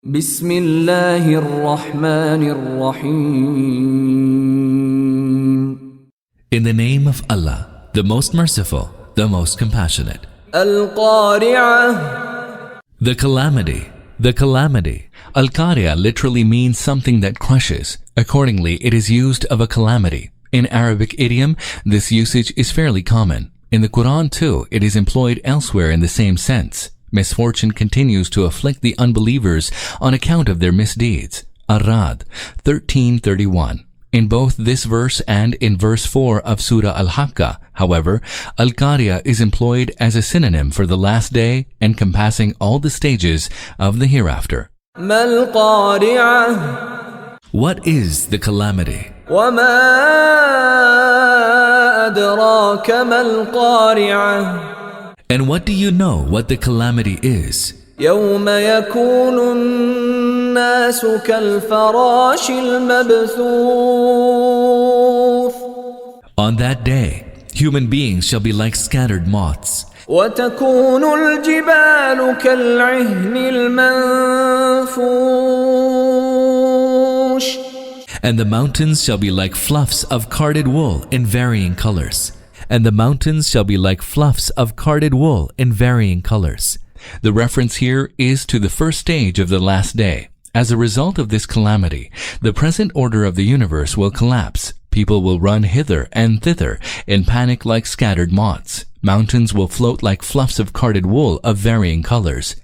بسم الله الرحمن الرحيم. In the name of Allah, the most merciful, the most compassionate. القارعة. The calamity. The calamity. Al Qariah literally means something that crushes. Accordingly, it is used of a calamity. In Arabic idiom, this usage is fairly common. In the Quran too, it is employed elsewhere in the same sense. Misfortune continues to afflict the unbelievers on account of their misdeeds. Ar-Ra'd 13:31. In both this verse and in verse 4 of Surah Al however, Al Qariah is employed as a synonym for the last day, encompassing all the stages of the hereafter. ما القارعة. What is the calamity? وما أدراك ما القارعة. And what do you know what the calamity is? يوم يكون الناس كالفراش المبثوث. On that day, human beings shall be like scattered moths. وتكون الجبال كالعهن المنفوش. And the mountains shall be like fluffs of carded wool in varying colors. And the mountains shall be like fluffs of carded wool in varying colors. The reference here is to the first stage of the last day. As a result of this calamity, the present order of the universe will collapse. People will run hither and thither in panic like scattered moths. Mountains will float like fluffs of carded wool of varying colors.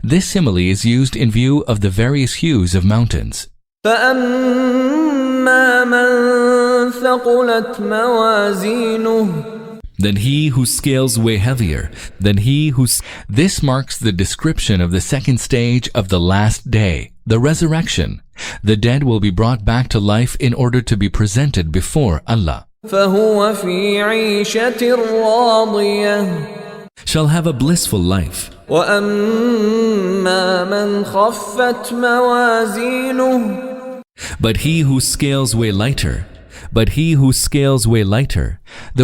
This simile is used in view of the various hues of mountains. فأما من ثقلت موازينه. Then he whose scales weigh heavier, This marks the description of the second stage of the last day, the resurrection. The dead will be brought back to life in order to be presented before Allah. فهو في عيشة راضية. Shall have a blissful life. وأما من خفت موازينه. But he whose scales weigh lighter, The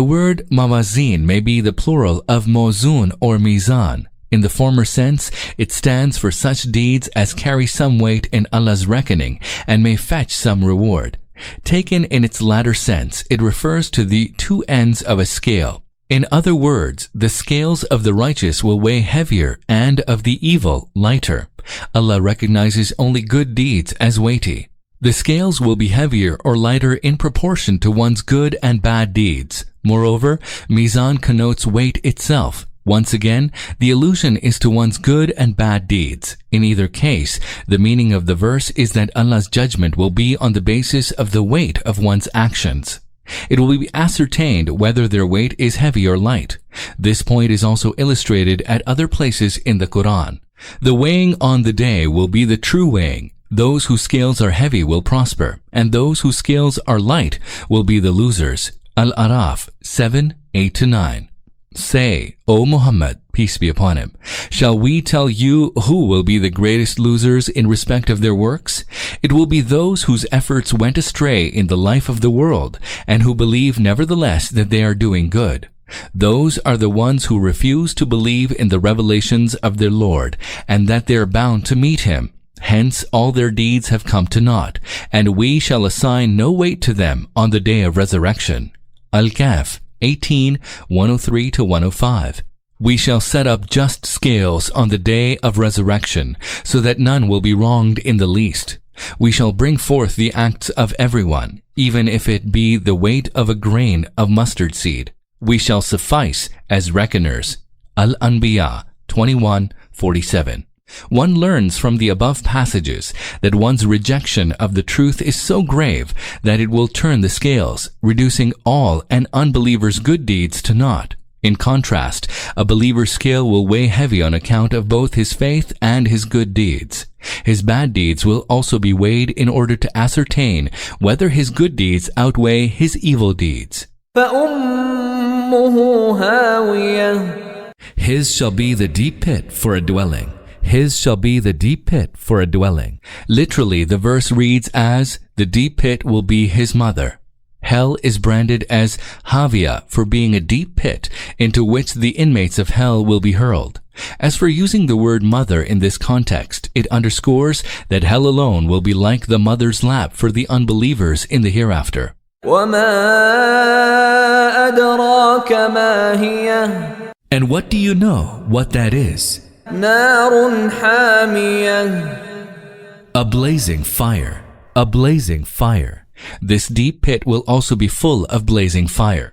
word mawazin may be the plural of mawzun or mizan. In the former sense, it stands for such deeds as carry some weight in Allah's reckoning and may fetch some reward. Taken in its latter sense, it refers to the two ends of a scale. In other words, the scales of the righteous will weigh heavier and of the evil lighter. Allah recognizes only good deeds as weighty. The scales will be heavier or lighter in proportion to one's good and bad deeds. Moreover, mizan connotes weight itself. Once again, the allusion is to one's good and bad deeds. In either case, the meaning of the verse is that Allah's judgment will be on the basis of the weight of one's actions. It will be ascertained whether their weight is heavy or light. This point is also illustrated at other places in the Quran. The weighing on the day will be the true weighing. Those whose scales are heavy will prosper, and those whose scales are light will be the losers. Al-Araf 7:8-9. Say, O Muhammad, peace be upon him, shall we tell you who will be the greatest losers in respect of their works? It will be those whose efforts went astray in the life of the world, and who believe nevertheless that they are doing good. Those are the ones who refuse to believe in the revelations of their Lord, and that they are bound to meet him. Hence all their deeds have come to naught, and we shall assign no weight to them on the day of resurrection. Al-Kahf 18:103-105. We shall set up just scales on the day of resurrection, so that none will be wronged in the least. We shall bring forth the acts of everyone, even if it be the weight of a grain of mustard seed. We shall suffice as reckoners. Al-Anbiya 21:47. One learns from the above passages that one's rejection of the truth is so grave that it will turn the scales, reducing all an unbeliever's good deeds to naught. In contrast, a believer's scale will weigh heavy on account of both his faith and his good deeds. His bad deeds will also be weighed in order to ascertain whether his good deeds outweigh his evil deeds. فأمه هاوية. His shall be the deep pit for a dwelling. His shall be the deep pit for a dwelling. Literally, the verse reads as, the deep pit will be his mother. Hell is branded as Havia for being a deep pit into which the inmates of hell will be hurled. As for using the word mother in this context, it underscores that hell alone will be like the mother's lap for the unbelievers in the hereafter. وَمَا أَدْرَاكَ مَا هِيَهْ And what do you know what that is? نَارٌ حَامِيَةٌ A blazing fire. A blazing fire. This deep pit will also be full of blazing fire.